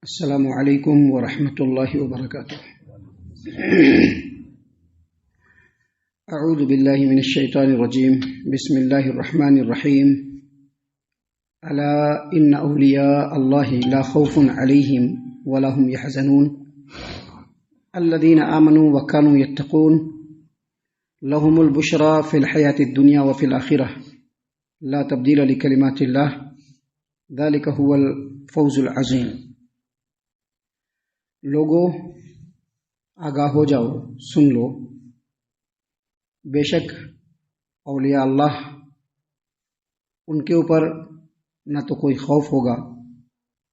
السلام علیکم ورحمۃ اللہ وبرکاتہ۔ اعوذ باللہ من الشیطان الرجیم، بسم اللہ الرحمن الرحیم۔ الا ان اولیاء اللہ لا خوف علیہم ولا هم يحزنون الذین آمنوا وكانوا يتقون لهم البشرى في الحیاة الدنیا وفي الآخرة لا تبدیل لکلمات اللہ ذلك هو الفوز العظیم۔ لوگو آگاہ ہو جاؤ، سن لو، بے شک اولیاء اللہ ان کے اوپر نہ تو کوئی خوف ہوگا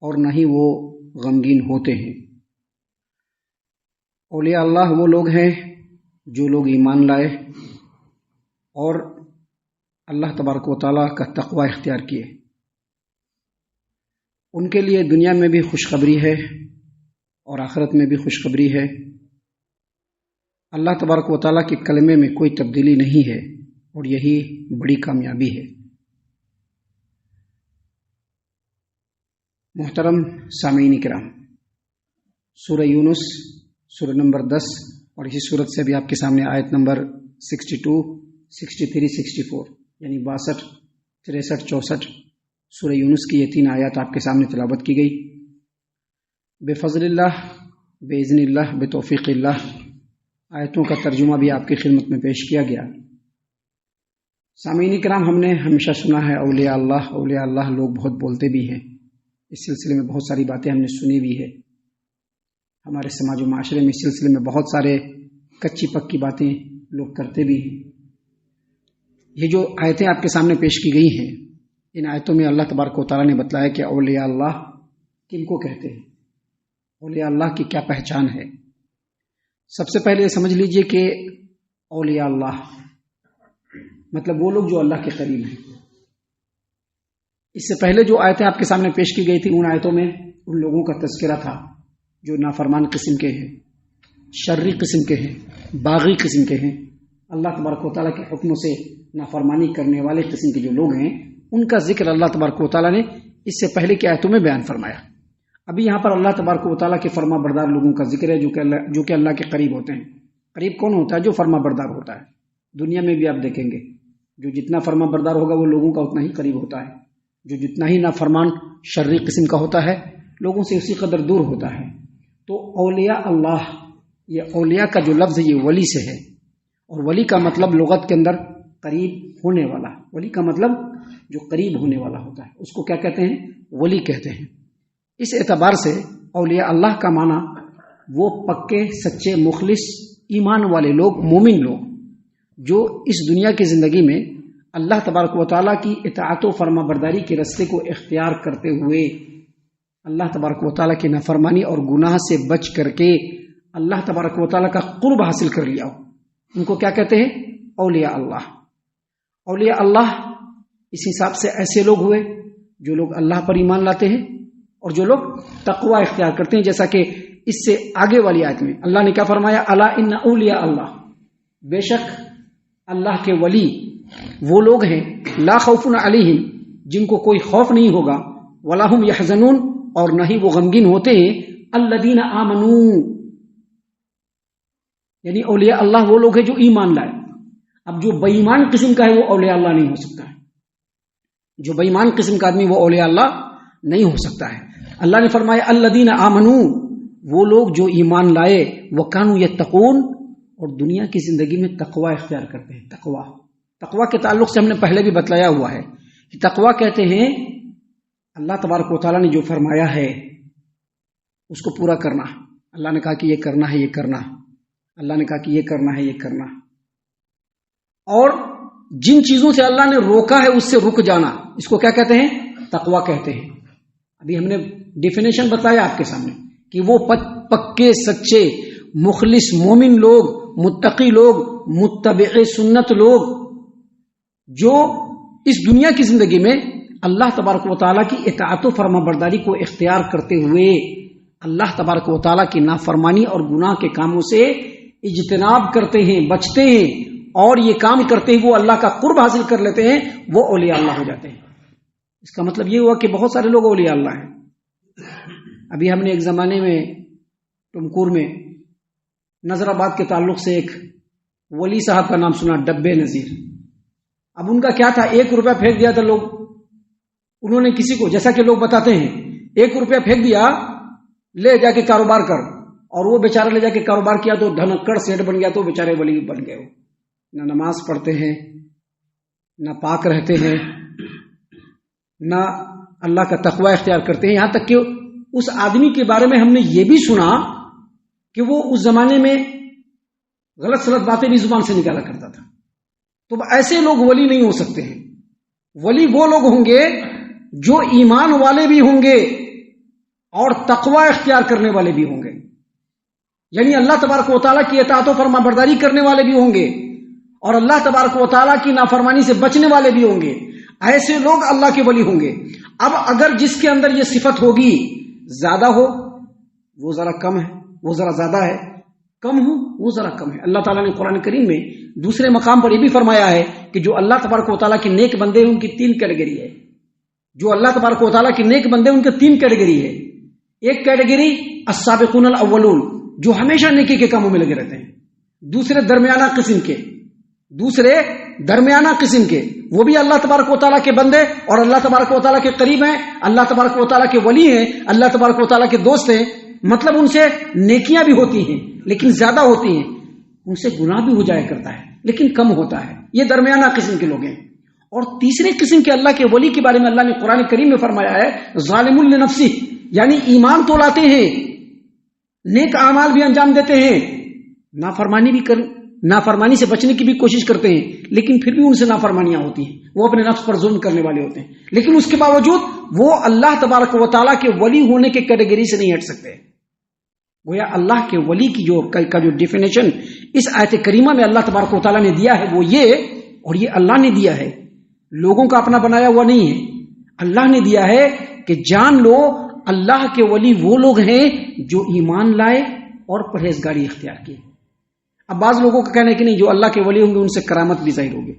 اور نہ ہی وہ غمگین ہوتے ہیں۔ اولیاء اللہ وہ لوگ ہیں جو لوگ ایمان لائے اور اللہ تبارک و تعالیٰ کا تقوی اختیار کیے۔ ان کے لیے دنیا میں بھی خوشخبری ہے اور آخرت میں بھی خوشخبری ہے۔ اللہ تبارک و تعالیٰ کے کلمے میں کوئی تبدیلی نہیں ہے اور یہی بڑی کامیابی ہے۔ محترم سامعین کرام، سورہ یونس سورہ نمبر 10 اور اسی سورت سے بھی آپ کے سامنے آیت نمبر 62، 63، 64 یعنی 62، 63، 64 سورہ یونس کی یہ 3 آیات آپ کے سامنے تلاوت کی گئی۔ بے فضل اللہ، بے اذن اللہ، بے توفیق اللہ آیتوں کا ترجمہ بھی آپ کی خدمت میں پیش کیا گیا۔ سامعین کرام، ہم نے ہمیشہ سنا ہے اولیاء اللہ لوگ بہت بولتے بھی ہیں۔ اس سلسلے میں بہت ساری باتیں ہم نے سنی بھی ہے۔ ہمارے سماج و معاشرے میں اس سلسلے میں بہت سارے کچی پکی باتیں لوگ کرتے بھی ہیں۔ یہ جو آیتیں آپ کے سامنے پیش کی گئی ہیں، ان آیتوں میں اللہ تبارک و تعالیٰ نے بتلایا کہ اولیاء اللہ کن کو کہتے ہیں، اولیاء اللہ کی کیا پہچان ہے۔ سب سے پہلے سمجھ لیجئے کہ اولیاء اللہ مطلب وہ لوگ جو اللہ کے قریب ہیں۔ اس سے پہلے جو آیتیں آپ کے سامنے پیش کی گئی تھی، ان آیتوں میں ان لوگوں کا تذکرہ تھا جو نافرمان قسم کے ہیں، شرری قسم کے ہیں، باغی قسم کے ہیں، اللہ تبارک و تعالیٰ کے حکموں سے نافرمانی کرنے والے قسم کے جو لوگ ہیں، ان کا ذکر اللہ تبارک و تعالیٰ نے اس سے پہلے کی آیتوں میں بیان فرمایا۔ ابھی یہاں پر اللہ تبارک و تعالیٰ کے فرما بردار لوگوں کا ذکر ہے جو کہ اللہ کے قریب ہوتے ہیں۔ قریب کون ہوتا ہے؟ جو فرما بردار ہوتا ہے۔ دنیا میں بھی آپ دیکھیں گے جو جتنا فرما بردار ہوگا وہ لوگوں کا اتنا ہی قریب ہوتا ہے، جو جتنا ہی نافرمان شرری قسم کا ہوتا ہے لوگوں سے اسی قدر دور ہوتا ہے۔ تو اولیاء اللہ، یہ اولیاء کا جو لفظ ہے یہ ولی سے ہے، اور ولی کا مطلب لغت کے اندر قریب ہونے والا، ولی کا مطلب جو قریب ہونے والا ہوتا ہے، اس کو کیا کہتے ہیں؟ ولی کہتے ہیں۔ اس اعتبار سے اولیاء اللہ کا معنی وہ پکے سچے مخلص ایمان والے لوگ، مومن لوگ جو اس دنیا کی زندگی میں اللہ تبارک و تعالیٰ کی اطاعت و فرما برداری کے راستے کو اختیار کرتے ہوئے اللہ تبارک و تعالیٰ کی نافرمانی اور گناہ سے بچ کر کے اللہ تبارک و تعالیٰ کا قرب حاصل کر لیا ہو، ان کو کیا کہتے ہیں؟ اولیاء اللہ۔ اولیاء اللہ اس حساب سے ایسے لوگ ہوئے جو لوگ اللہ پر ایمان لاتے ہیں اور جو لوگ تقوی اختیار کرتے ہیں، جیسا کہ اس سے آگے والی آیت میں اللہ نے کیا فرمایا؟ الا ان اولیاء اللہ، بے شک اللہ کے ولی وہ لوگ ہیں، لا خوف علیہم، جن کو کوئی خوف نہیں ہوگا، ولا هم يحزنون، اور نہ ہی وہ غمگین ہوتے ہیں، الذین آمنوا، یعنی اولیاء اللہ وہ لوگ ہیں جو ایمان لائے۔ اب جو بے ایمان قسم کا ہے وہ اولیاء اللہ نہیں ہو سکتا ہے، جو بے ایمان قسم کا آدمی وہ اولیاء اللہ نہیں ہو سکتا ہے۔ اللہ نے فرمایا الذین آمنوا، وہ لوگ جو ایمان لائے، وکانوا یتقون، اور دنیا کی زندگی میں تقوی اختیار کرتے ہیں۔ تقوی کے تعلق سے ہم نے پہلے بھی بتلایا ہوا ہے کہ تقوی کہتے ہیں اللہ تبارک و تعالیٰ نے جو فرمایا ہے اس کو پورا کرنا۔ اللہ نے کہا کہ یہ کرنا ہے، یہ کرنا، اللہ نے کہا کہ یہ کرنا ہے، یہ کرنا، اور جن چیزوں سے اللہ نے روکا ہے اس سے رک جانا، اس کو کیا کہتے ہیں؟ تقوی کہتے ہیں۔ ابھی ہم نے ڈیفینیشن بتایا آپ کے سامنے کہ وہ پکے سچے مخلص مومن لوگ، متقی لوگ، متبع سنت لوگ جو اس دنیا کی زندگی میں اللہ تبارک و تعالیٰ کی اطاعت و فرما برداری کو اختیار کرتے ہوئے اللہ تبارک و تعالیٰ کی نافرمانی اور گناہ کے کاموں سے اجتناب کرتے ہیں، بچتے ہیں، اور یہ کام کرتے ہوئے وہ اللہ کا قرب حاصل کر لیتے ہیں، وہ اولیاء اللہ ہو جاتے ہیں۔ اس کا مطلب یہ ہوا کہ بہت سارے لوگ اولیاء اللہ ہیں۔ ابھی ہم نے ایک زمانے میں ٹمکور میں نظر آباد کے تعلق سے ایک ولی صاحب کا نام سنا، ڈبے نذیر. اب ان کا کیا تھا، 1 روپیہ پھینک دیا تھا لوگ، انہوں نے کسی کو، جیسا کہ لوگ بتاتے ہیں 1 روپیہ پھینک دیا، لے جا کے کاروبار کر، اور وہ بیچارہ لے جا کے کاروبار کیا تو دھنکڑ سیٹ بن گیا، تو بیچارے ولی بن گئے. نہ نماز پڑھتے ہیں، نہ پاک رہتے ہیں، نہ اللہ کا تقوی اختیار کرتے ہیں. یہاں تک کہ اس آدمی کے بارے میں ہم نے یہ بھی سنا کہ وہ اس زمانے میں غلط سلط باتیں بھی زبان سے نکالا کرتا تھا. تو ایسے لوگ ولی نہیں ہو سکتے ہیں. ولی وہ لوگ ہوں گے جو ایمان والے بھی ہوں گے اور تقوی اختیار کرنے والے بھی ہوں گے، یعنی اللہ تبارک و تعالیٰ کی اطاعت و فرما برداری کرنے والے بھی ہوں گے اور اللہ تبارک و تعالیٰ کی نافرمانی سے بچنے والے بھی ہوں گے. ایسے لوگ اللہ کے ولی ہوں گے. اب اگر جس کے اندر یہ صفت ہوگی، زیادہ ہو وہ ذرا کم ہے، وہ ذرا زیادہ ہے، کم ہو وہ ذرا کم ہے. اللہ تعالیٰ نے قرآن کریم میں دوسرے مقام پر یہ بھی فرمایا ہے کہ جو اللہ تبارک و تعالیٰ کے نیک بندے ہیں ان کی 3 کیٹیگری ہے. جو اللہ تبارک و تعالیٰ کے نیک بندے ہیں ان کی 3 کیٹیگری ہے. ایک کیٹیگری السابقون الاولون، جو ہمیشہ نیکی کے کاموں میں لگے رہتے ہیں. دوسرے درمیانہ قسم کے وہ بھی اللہ تبارک و تعالیٰ کے بندے اور اللہ تبارک و تعالیٰ کے قریب ہیں، اللہ تبارک و تعالیٰ کے ولی ہیں، اللہ تبارک و تعالیٰ کے دوست ہیں. مطلب ان سے نیکیاں بھی ہوتی ہیں لیکن زیادہ ہوتی ہیں، ان سے گناہ بھی ہو جایا کرتا ہے لیکن کم ہوتا ہے. یہ درمیانہ قسم کے لوگ ہیں. اور تیسرے قسم کے اللہ کے ولی کے بارے میں اللہ نے قرآن کریم میں فرمایا ہے ظالم لنفسہ، یعنی ایمان تو لاتے ہیں، نیک اعمال بھی انجام دیتے ہیں، نافرمانی سے بچنے کی بھی کوشش کرتے ہیں، لیکن پھر بھی ان سے نافرمانیاں ہوتی ہیں، وہ اپنے نفس پر ظلم کرنے والے ہوتے ہیں، لیکن اس کے باوجود وہ اللہ تبارک و تعالیٰ کے ولی ہونے کے کیٹیگری سے نہیں ہٹ سکتے. گویا اللہ کے ولی کی کا جو ڈیفینیشن اس آیت کریمہ میں اللہ تبارک و تعالیٰ نے دیا ہے وہ یہ، اور یہ اللہ نے دیا ہے، لوگوں کا اپنا بنایا ہوا نہیں ہے. اللہ نے دیا ہے کہ جان لو اللہ کے ولی وہ لوگ ہیں جو ایمان لائے اور پرہیزگاری اختیار کی. اب بعض لوگوں کا کہنا ہے کہ نہیں، جو اللہ کے ولی ہوں گے ان سے کرامت بھی ظاہر ہوگی.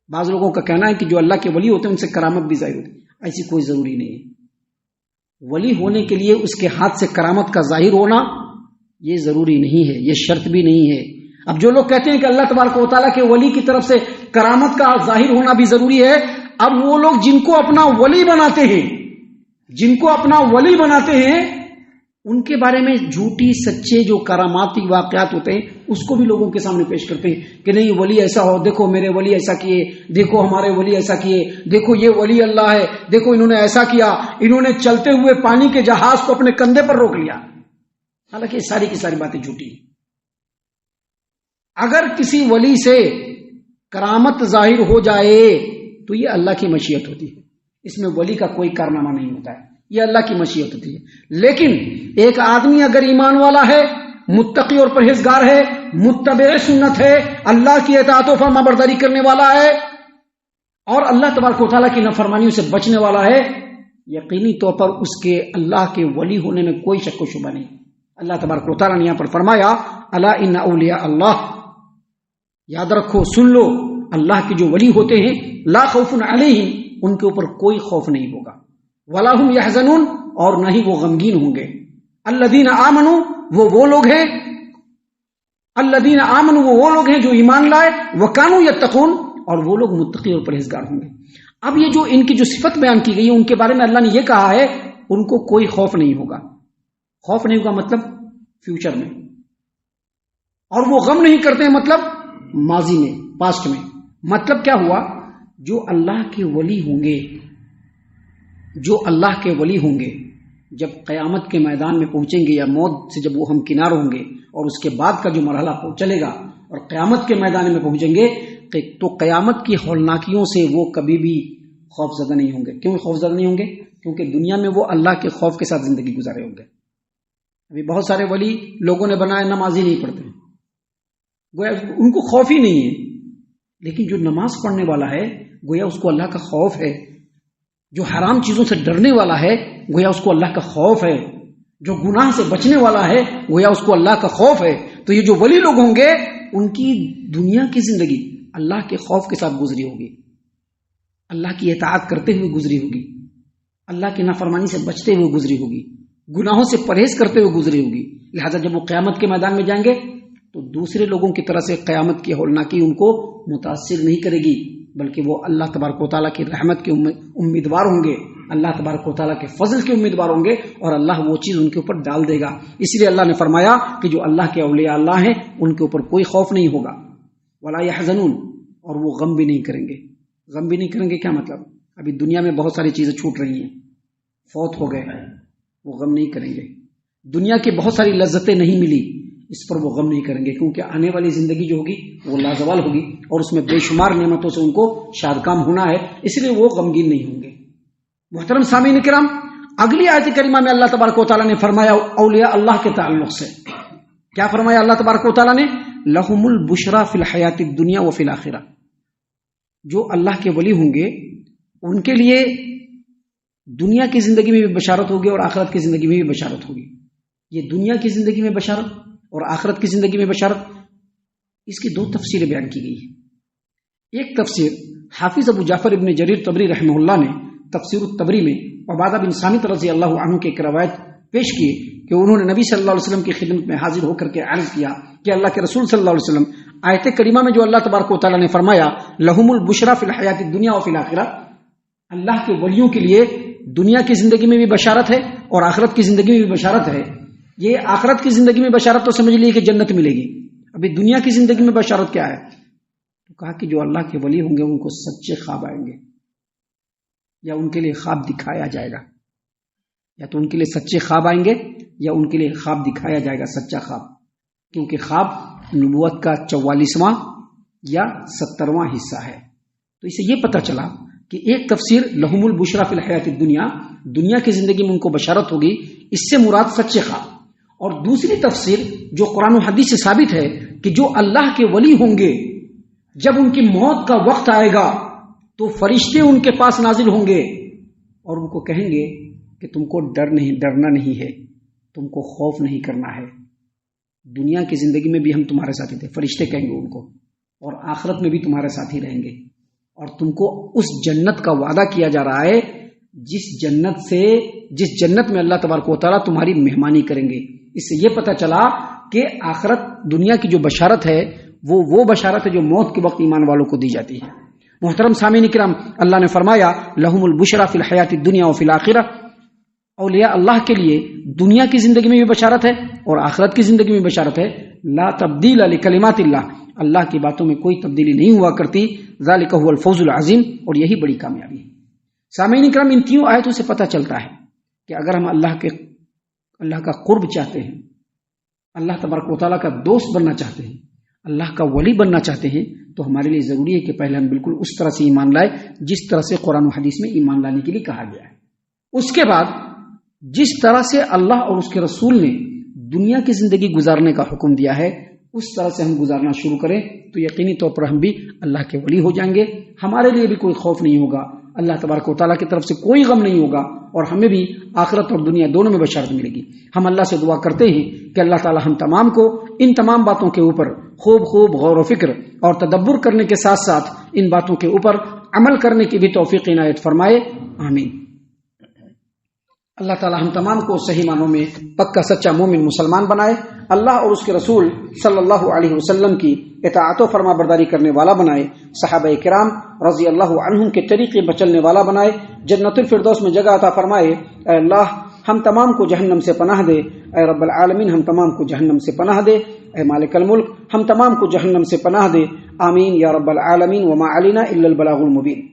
بعض لوگوں کا کہنا ہے کہ جو اللہ کے ولی ہوتے ہیں ان سے کرامت بھی ظاہر ہوتی. ایسی کوئی ضروری نہیں ہے. ولی ہونے کے لیے اس کے ہاتھ سے کرامت کا ظاہر ہونا یہ ضروری نہیں ہے، یہ شرط بھی نہیں ہے. اب جو لوگ کہتے ہیں کہ اللہ تبارک و تعالیٰ کے ولی کی طرف سے کرامت کا ظاہر ہونا بھی ضروری ہے، اب وہ لوگ جن کو اپنا ولی بناتے ہیں ان کے بارے میں جھوٹی سچے جو کراماتی واقعات ہوتے ہیں اس کو بھی لوگوں کے سامنے پیش کرتے ہیں کہ نہیں ولی ایسا ہو، دیکھو میرے ولی ایسا کیے، دیکھو ہمارے ولی ایسا کیے، دیکھو یہ ولی اللہ ہے، دیکھو انہوں نے ایسا کیا، انہوں نے چلتے ہوئے پانی کے جہاز کو اپنے کندھے پر روک لیا. حالانکہ ساری کی ساری باتیں جھوٹی. اگر کسی ولی سے کرامت ظاہر ہو جائے تو یہ اللہ کی مشیت ہوتی ہے، اس میں ولی کا کوئی کارنامہ نہیں ہوتا ہے، یہ اللہ کی مشیت ہوتی ہے. لیکن ایک آدمی اگر ایمان والا ہے، متقی اور پرہیزگار ہے، متبع سنت ہے، اللہ کی اطاعت و فرما برداری کرنے والا ہے اور اللہ تبارک و تعالیٰ کی نافرمانیوں سے بچنے والا ہے، یقینی طور پر اس کے اللہ کے ولی ہونے میں کوئی شک و شبہ نہیں. اللہ تبارک و تعالیٰ نے یہاں پر فرمایا الا ان اولیاء اللہ، یاد رکھو، سن لو، اللہ کے جو ولی ہوتے ہیں لا خوف علیہم، ان کے اوپر کوئی خوف نہیں ہوگا، ولا هم يحزنون، اور نہ ہی وہ غمگین ہوں گے. الذین آمنوا، وہ لوگ ہیں، الذین آمنوا وہ لوگ ہیں جو ایمان لائے، وکانوا یتقون، اور وہ لوگ متقی اور پرہیزگار ہوں گے. اب یہ جو ان کی جو صفت بیان کی گئی ہے ان کے بارے میں اللہ نے یہ کہا ہے ان کو کوئی خوف نہیں ہوگا. خوف نہیں ہوگا مطلب فیوچر میں، اور وہ غم نہیں کرتے ہیں مطلب ماضی میں، پاسٹ میں. مطلب کیا ہوا، جو اللہ کے ولی ہوں گے، جو اللہ کے ولی ہوں گے جب قیامت کے میدان میں پہنچیں گے یا موت سے جب وہ ہمکنار ہوں گے اور اس کے بعد کا جو مرحلہ چلے گا اور قیامت کے میدان میں پہنچیں گے تو قیامت کی ہولناکیوں سے وہ کبھی بھی خوف زدہ نہیں ہوں گے. کیوں خوف زدہ نہیں ہوں گے؟ کیونکہ دنیا میں وہ اللہ کے خوف کے ساتھ زندگی گزارے ہوں گے. ابھی بہت سارے ولی لوگوں نے بنائے نماز ہی نہیں پڑھتے، گویا ان کو خوف ہی نہیں ہے. لیکن جو نماز پڑھنے والا ہے گویا اس کو اللہ کا خوف ہے، جو حرام چیزوں سے ڈرنے والا ہے گویا اس کو اللہ کا خوف ہے، جو گناہ سے بچنے والا ہے گویا اس کو اللہ کا خوف ہے. تو یہ جو ولی لوگ ہوں گے ان کی دنیا کی زندگی اللہ کے خوف کے ساتھ گزری ہوگی، اللہ کی اطاعت کرتے ہوئے گزری ہوگی. اللہ کی نافرمانی سے بچتے ہوئے گزری ہوگی، گناہوں سے پرہیز کرتے ہوئے گزری ہوگی. لہذا جب وہ قیامت کے میدان میں جائیں گے تو دوسرے لوگوں کی طرح سے قیامت کی ہولناکی ان کو متاثر نہیں کرے گی، بلکہ وہ اللہ تبارک و تعالیٰ کی رحمت کے امیدوار ہوں گے، اللہ تبارک و تعالیٰ کے فضل کے امیدوار ہوں گے، اور اللہ وہ چیز ان کے اوپر ڈال دے گا. اس لیے اللہ نے فرمایا کہ جو اللہ کے اولیاء اللہ ہیں ان کے اوپر کوئی خوف نہیں ہوگا. ولا يحزنون، اور وہ غم بھی نہیں کریں گے. غم بھی نہیں کریں گے کیا مطلب؟ ابھی دنیا میں بہت ساری چیزیں چھوٹ رہی ہیں، فوت ہو گئے، وہ غم نہیں کریں گے. دنیا کی بہت ساری لذتیں نہیں ملی، اس پر وہ غم نہیں کریں گے، کیونکہ آنے والی زندگی جو ہوگی وہ لازوال ہوگی اور اس میں بے شمار نعمتوں سے ان کو شادکام ہونا ہے، اس لیے وہ غمگین نہیں ہوں گے. محترم سامعین کرام، اگلی آیت کریمہ میں اللہ تبارک و تعالیٰ نے فرمایا اولیاء اللہ کے تعلق سے کیا فرمایا اللہ تبارک و تعالیٰ نے؟ لہم البشرا فی الحیات الدنیا وفی الآخرہ. جو اللہ کے ولی ہوں گے ان کے لیے دنیا کی زندگی میں بھی بشارت ہوگی اور آخرت کی زندگی میں بھی بشارت ہوگی. یہ دنیا کی زندگی میں بشارت اور آخرت کی زندگی میں بشارت، اس کی دو تفسیریں بیان کی گئی ہیں. ایک تفسیر حافظ ابو جعفر ابن جریر طبری رحمہ اللہ نے تفسیر الطبری میں عبادہ بن صامت رضی اللہ عنہ کے ایک روایت پیش کی کہ انہوں نے نبی صلی اللہ علیہ وسلم کی خدمت میں حاضر ہو کر کے عرض کیا کہ اللہ کے رسول صلی اللہ علیہ وسلم، آیت کریمہ میں جو اللہ تبارک و تعالیٰ نے فرمایا لہم البشرا فی الحیات الدنیا وفی الآخرہ، اللہ کے ولیوں کے لیے دنیا کی زندگی میں بھی بشارت ہے اور آخرت کی زندگی میں بھی بشارت ہے. یہ آخرت کی زندگی میں بشارت تو سمجھ لیے کہ جنت ملے گی. ابھی دنیا کی زندگی میں بشارت کیا ہے؟ تو کہا کہ جو اللہ کے ولی ہوں گے ان کو سچے خواب آئیں گے، یا ان کے لیے خواب دکھایا جائے گا، یا تو ان کے لیے سچے خواب آئیں گے یا ان کے لیے خواب دکھایا جائے گا سچا خواب. کیونکہ خواب نبوت کا 44واں یا 70واں حصہ ہے. تو اسے یہ پتہ چلا کہ ایک تفسیر لہم البشرا فی الحیات الدنیا، دنیا کی زندگی میں ان کو بشارت ہوگی، اس سے مراد سچے خواب. اور دوسری تفسیر جو قرآن و حدیث سے ثابت ہے کہ جو اللہ کے ولی ہوں گے جب ان کی موت کا وقت آئے گا تو فرشتے ان کے پاس نازل ہوں گے اور ان کو کہیں گے کہ تم کو ڈرنا نہیں ہے، تم کو خوف نہیں کرنا ہے. دنیا کی زندگی میں بھی ہم تمہارے ساتھی تھے، فرشتے کہیں گے ان کو، اور آخرت میں بھی تمہارے ساتھی رہیں گے، اور تم کو اس جنت کا وعدہ کیا جا رہا ہے جس جنت میں اللہ تبارک و تعالیٰ تمہاری مہمانی کریں گے. اس سے یہ پتہ چلا کہ آخرت دنیا کی جو بشارت ہے وہ بشارت ہے جو موت کے وقت ایمان والوں کو دی جاتی ہے. محترم سامعین کرام، اللہ نے فرمایا لہم البشرا فی الحیات الدنیا وفی الآخرہ، اولیاء اللہ کے لیے دنیا کی زندگی میں بھی بشارت ہے اور آخرت کی زندگی میں بشارت ہے. لا تبدیل لکلمات اللہ، اللہ کی باتوں میں کوئی تبدیلی نہیں ہوا کرتی. ذالک هو الفوز العظیم، اور یہی بڑی کامیابی ہے. سامعین کرام، ان تینوں آیتوں سے پتہ چلتا ہے کہ اگر ہم اللہ کا قرب چاہتے ہیں، اللہ تبارک و تعالیٰ کا دوست بننا چاہتے ہیں، اللہ کا ولی بننا چاہتے ہیں، تو ہمارے لیے ضروری ہے کہ پہلے ہم بالکل اس طرح سے ایمان لائے جس طرح سے قرآن و حدیث میں ایمان لانے کے لیے کہا گیا ہے. اس کے بعد جس طرح سے اللہ اور اس کے رسول نے دنیا کی زندگی گزارنے کا حکم دیا ہے اس طرح سے ہم گزارنا شروع کریں تو یقینی طور پر ہم بھی اللہ کے ولی ہو جائیں گے. ہمارے لیے بھی کوئی خوف نہیں ہوگا، اللہ تبارک و تعالیٰ کی طرف سے کوئی غم نہیں ہوگا، اور ہمیں بھی آخرت اور دنیا دونوں میں بشارت ملے گی. ہم اللہ سے دعا کرتے ہیں کہ اللہ تعالیٰ ہم تمام کو ان تمام باتوں کے اوپر خوب غور و فکر اور تدبر کرنے کے ساتھ ساتھ ان باتوں کے اوپر عمل کرنے کی بھی توفیق عنایت فرمائے. آمین. اللہ تعالیٰ ہم تمام کو صحیح معنوں میں پکا سچا مومن مسلمان بنائے، اللہ اور اس کے رسول صلی اللہ علیہ وسلم کی اطاعت و فرما برداری کرنے والا بنائے، صحابہ کرام رضی اللہ عنہم کے طریقے پر چلنے والا بنائے، جنت الفردوس میں جگہ عطا فرمائے. اے اللہ ہم تمام کو جہنم سے پناہ دے، اے رب العالمین ہم تمام کو جہنم سے پناہ دے، اے مالک الملک ہم تمام کو جہنم سے پناہ دے. آمین یا رب العالمین. وما علینا الا البلاغ المبین.